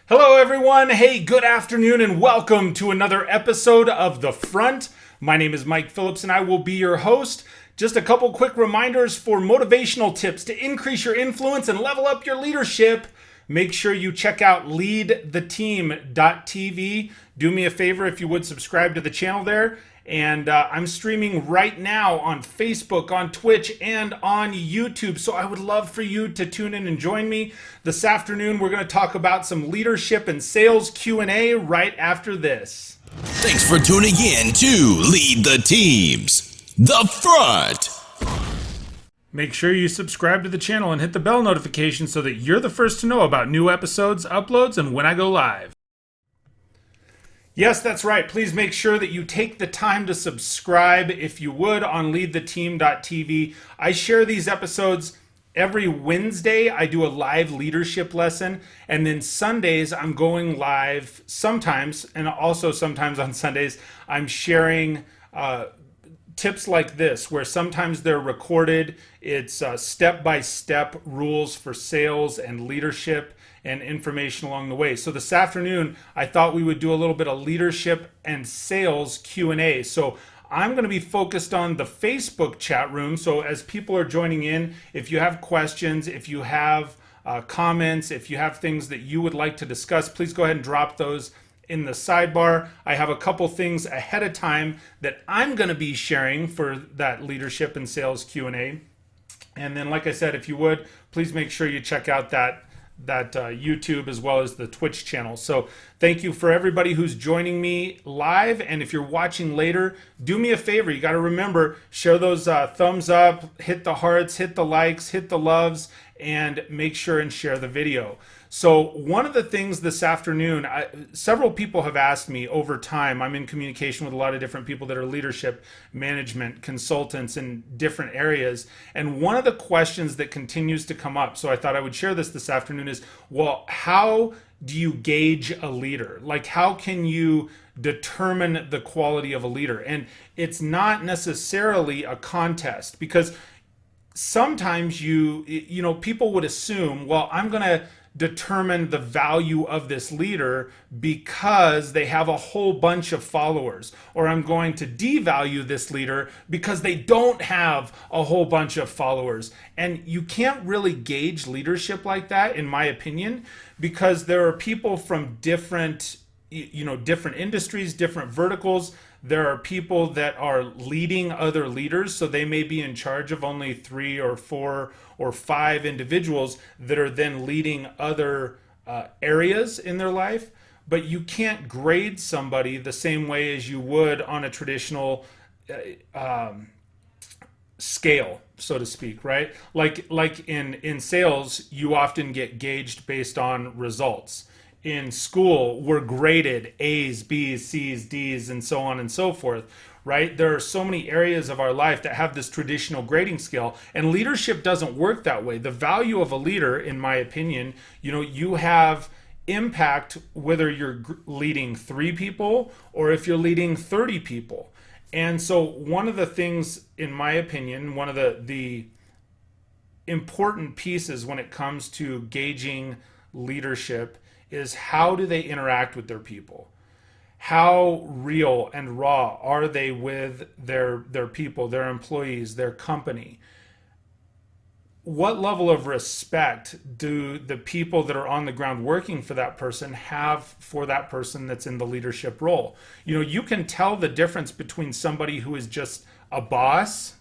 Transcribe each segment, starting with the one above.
Hello, everyone. Hey, good afternoon, and welcome to another episode of The Front. My name is Mike Phillips, and I will be your host. Just a couple quick reminders for motivational tips to increase your influence and level up your leadership. Make sure you check out leadtheteam.tv. Do me a favor if you would subscribe to the channel there. And I'm streaming right now on Facebook, on Twitch, and on YouTube. So I would love for you to tune in and join me. This afternoon, we're going to talk about some leadership and sales Q&A right after this. Thanks for tuning in to Lead the Teams, The Front. Make sure you subscribe to the channel and hit the bell notification so that you're the first to know about new episodes, uploads, and when I go live. Yes, that's right. Please make sure that you take the time to subscribe, if you would, on leadtheteam.tv. I share these episodes every Wednesday. I do a live leadership lesson, and then Sundays I'm going live sometimes, and also sometimes on Sundays I'm sharing tips like this, where sometimes they're recorded. It's step-by-step rules for sales and leadership and information along the way. So this afternoon, I thought we would do a little bit of leadership and sales Q&A. So I'm going to be focused on the Facebook chat room. So as people are joining in, if you have questions, if you have comments, if you have things that you would like to discuss, please go ahead and drop those in the sidebar. I have a couple things ahead of time that I'm going to be sharing for that leadership and sales Q&A. And then, like I said, if you would, please make sure you check out that YouTube as well as the Twitch channel. So thank you for everybody who's joining me live. And if you're watching later, do me a favor. You got to remember, share those thumbs up, hit the hearts, hit the likes, hit the loves, and make sure and share the video. So one of the things this afternoon, several people have asked me over time. I'm in communication with a lot of different people that are leadership, management, consultants in different areas. And one of the questions that continues to come up, so I thought I would share this afternoon, is, well, how do you gauge a leader? Like, how can you determine the quality of a leader? And it's not necessarily a contest, because sometimes people would assume, well, I'm going to determine the value of this leader because they have a whole bunch of followers, or I'm going to devalue this leader because they don't have a whole bunch of followers. And you can't really gauge leadership like that, in my opinion, because there are people from different industries, different verticals. There are people that are leading other leaders, so they may be in charge of only 3 or 4 or 5 individuals that are then leading other areas in their life. But you can't grade somebody the same way as you would on a traditional scale, so to speak, right? Like in sales, you often get gauged based on results. In school, we're graded A's, B's, C's, D's, and so on and so forth, right? There are so many areas of our life that have this traditional grading scale, and leadership doesn't work that way. The value of a leader, in my opinion, you have impact whether you're leading 3 people or if you're leading 30 people. And so one of the things, in my opinion, one of the important pieces when it comes to gauging leadership is, how do they interact with their people? How real and raw are they with their people, their employees, their company? What level of respect do the people that are on the ground working for that person have for that person that's in the leadership role? You can tell the difference between somebody who is just a boss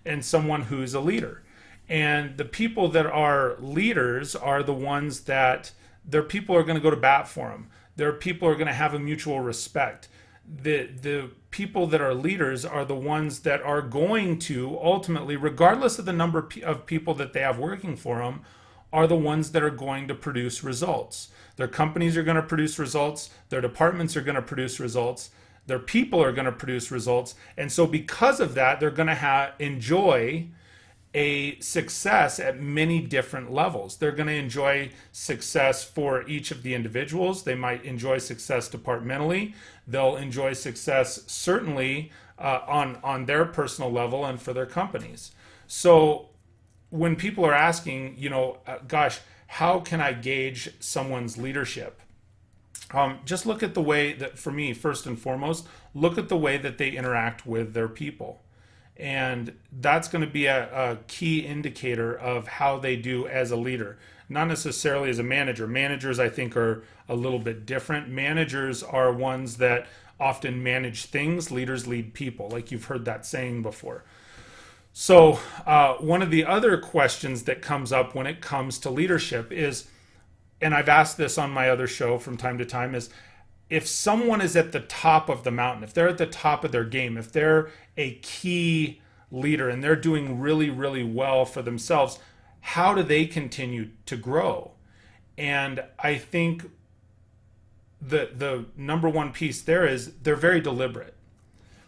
and someone who's a leader. And the people that are leaders are the ones that their people are going to go to bat for them. Their people are going to have a mutual respect. The people that are leaders are the ones that are going to ultimately, regardless of the number of people that they have working for them, are the ones that are going to produce results. Their companies are going to produce results. Their departments are going to produce results. Their people are going to produce results. And so because of that, they're going to enjoy a success at many different levels. They're going to enjoy success for each of the individuals. They might enjoy success departmentally. They'll enjoy success certainly on their personal level and for their companies. So when people are asking, gosh, how can I gauge someone's leadership? Just look at the way that, for me, first and foremost, look at the way that they interact with their people. And that's going to be a key indicator of how they do as a leader, not necessarily as a manager. Managers, I think, are a little bit different. Managers are ones that often manage things. Leaders lead people, like you've heard that saying before. So one of the other questions that comes up when it comes to leadership is, and I've asked this on my other show from time to time, is if someone is at the top of the mountain, if they're at the top of their game, if they're a key leader and they're doing really, really well for themselves, how do they continue to grow? And I think the number one piece there is they're very deliberate.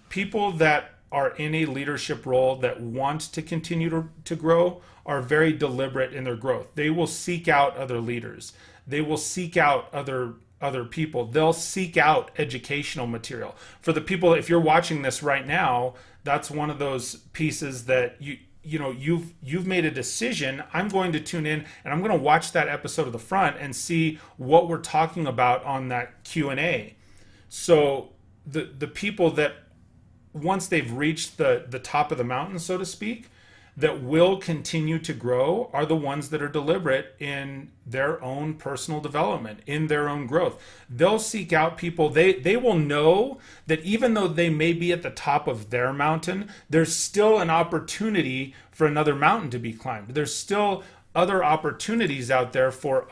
People that are in a leadership role that want to continue to grow are very deliberate in their growth. They will seek out other leaders. They will seek out other people. They'll seek out educational material. For the people, if you're watching this right now, that's one of those pieces that you've made a decision. I'm going to tune in and I'm going to watch that episode of The Front and see what we're talking about on that Q&A. So the people that once they've reached the top of the mountain, so to speak, that will continue to grow are the ones that are deliberate in their own personal development, in their own growth. They'll seek out people. They will know that even though they may be at the top of their mountain, there's still an opportunity for another mountain to be climbed. There's still other opportunities out there for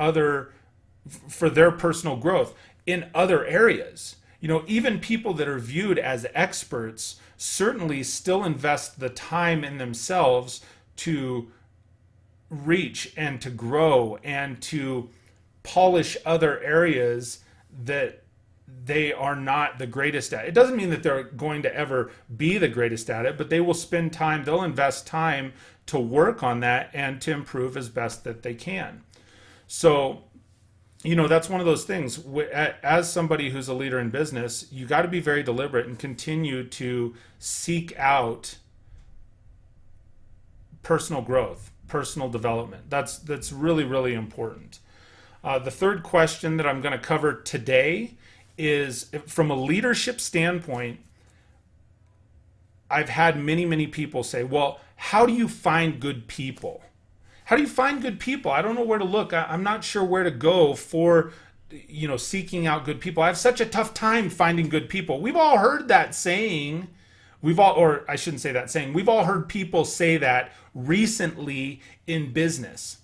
their personal growth in other areas. Even people that are viewed as experts certainly still invest the time in themselves to reach and to grow and to polish other areas that they are not the greatest at. It doesn't mean that they're going to ever be the greatest at it, but they will spend time, they'll invest time to work on that and to improve as best that they can. So that's one of those things. As somebody who's a leader in business, you got to be very deliberate and continue to seek out personal growth, personal development. That's really, really important. The third question that I'm going to cover today is, from a leadership standpoint, I've had many, many people say, well, how do you find good people? How do you find good people? I don't know where to look. I'm not sure where to go for, seeking out good people. I have such a tough time finding good people. We've all heard that saying. We've all heard people say that recently in business.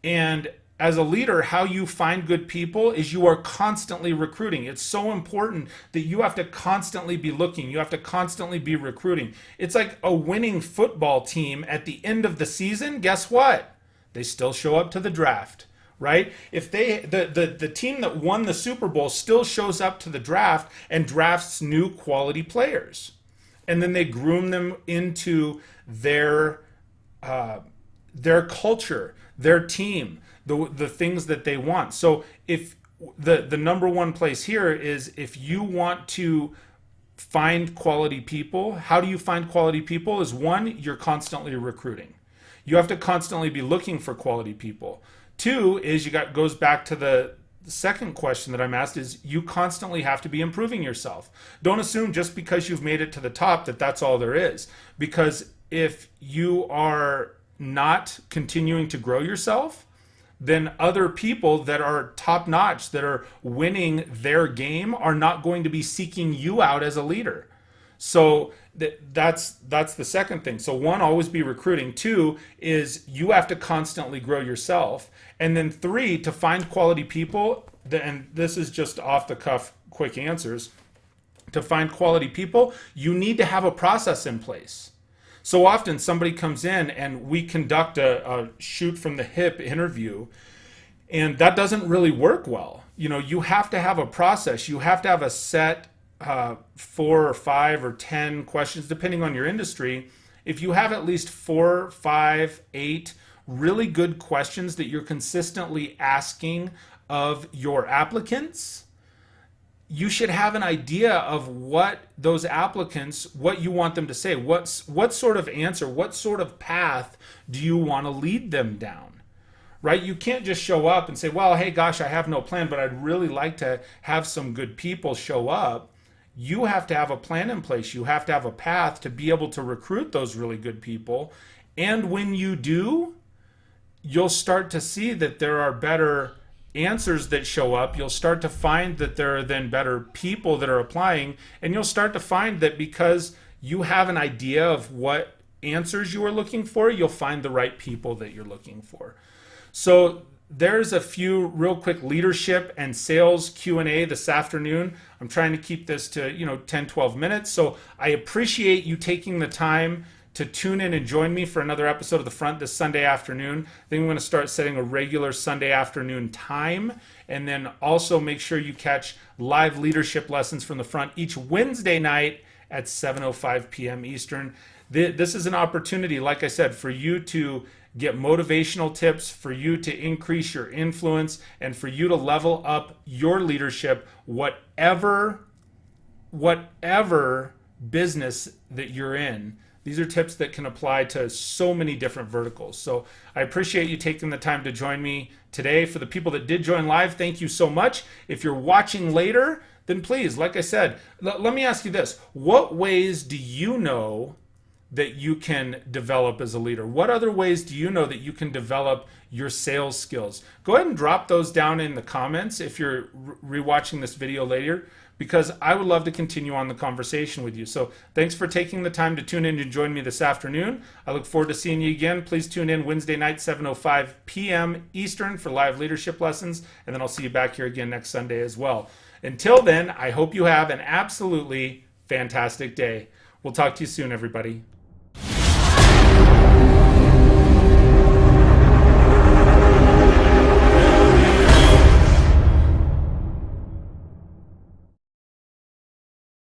And as a leader, how you find good people is you are constantly recruiting. It's so important that you have to constantly be looking. You have to constantly be recruiting. It's like a winning football team at the end of the season. Guess what? They still show up to the draft, right? If the team that won the Super Bowl still shows up to the draft and drafts new quality players, and then they groom them into their culture, their team, the things that they want. So if the number one place here is, if you want to find quality people, how do you find quality people? Is one, you're constantly recruiting. You have to constantly be looking for quality people. Two is goes back to the second question that I'm asked, is you constantly have to be improving yourself. Don't assume just because you've made it to the top that that's all there is. Because if you are not continuing to grow yourself, then other people that are top notch, that are winning their game, are not going to be seeking you out as a leader. So that's the second thing. So one, always be recruiting. Two is you have to constantly grow yourself. And then three, to find quality people, and this is just off the cuff quick answers, to find quality people, you need to have a process in place. So often somebody comes in and we conduct a shoot from the hip interview, and that doesn't really work well. You have to have a process. You have to have a set 4 or 5 or 10 questions, depending on your industry. If you have at least 4, 5, 8 really good questions that you're consistently asking of your applicants, you should have an idea of what those applicants, what you want them to say. What sort of answer, what sort of path do you want to lead them down, right? You can't just show up and say, well, hey, gosh, I have no plan, but I'd really like to have some good people show up. You have to have a plan in place. You have to have a path to be able to recruit those really good people. And when you do, you'll start to see that there are better answers that show up. You'll start to find that there are then better people that are applying. And you'll start to find that because you have an idea of what answers you are looking for, you'll find the right people that you're looking for. So there's a few real quick leadership and sales Q&A this afternoon. I'm trying to keep this to 10, 12 minutes. So I appreciate you taking the time to tune in and join me for another episode of The Front this Sunday afternoon. I think I'm going to start setting a regular Sunday afternoon time, and then also make sure you catch live leadership lessons from The Front each Wednesday night at 7:05 p.m. Eastern. This is an opportunity, like I said, for you to get motivational tips, for you to increase your influence, and for you to level up your leadership, whatever business that you're in. These are tips that can apply to so many different verticals. So I appreciate you taking the time to join me today. For the people that did join live, thank you so much. If you're watching later, then please, like I said, let me ask you this. What ways do you know that you can develop as a leader? What other ways do you know that you can develop your sales skills? Go ahead and drop those down in the comments if you're rewatching this video later, because I would love to continue on the conversation with you. So thanks for taking the time to tune in and join me this afternoon. I look forward to seeing you again. Please tune in Wednesday night, 7:05 p.m. Eastern for live leadership lessons, and then I'll see you back here again next Sunday as well. Until then, I hope you have an absolutely fantastic day. We'll talk to you soon, everybody.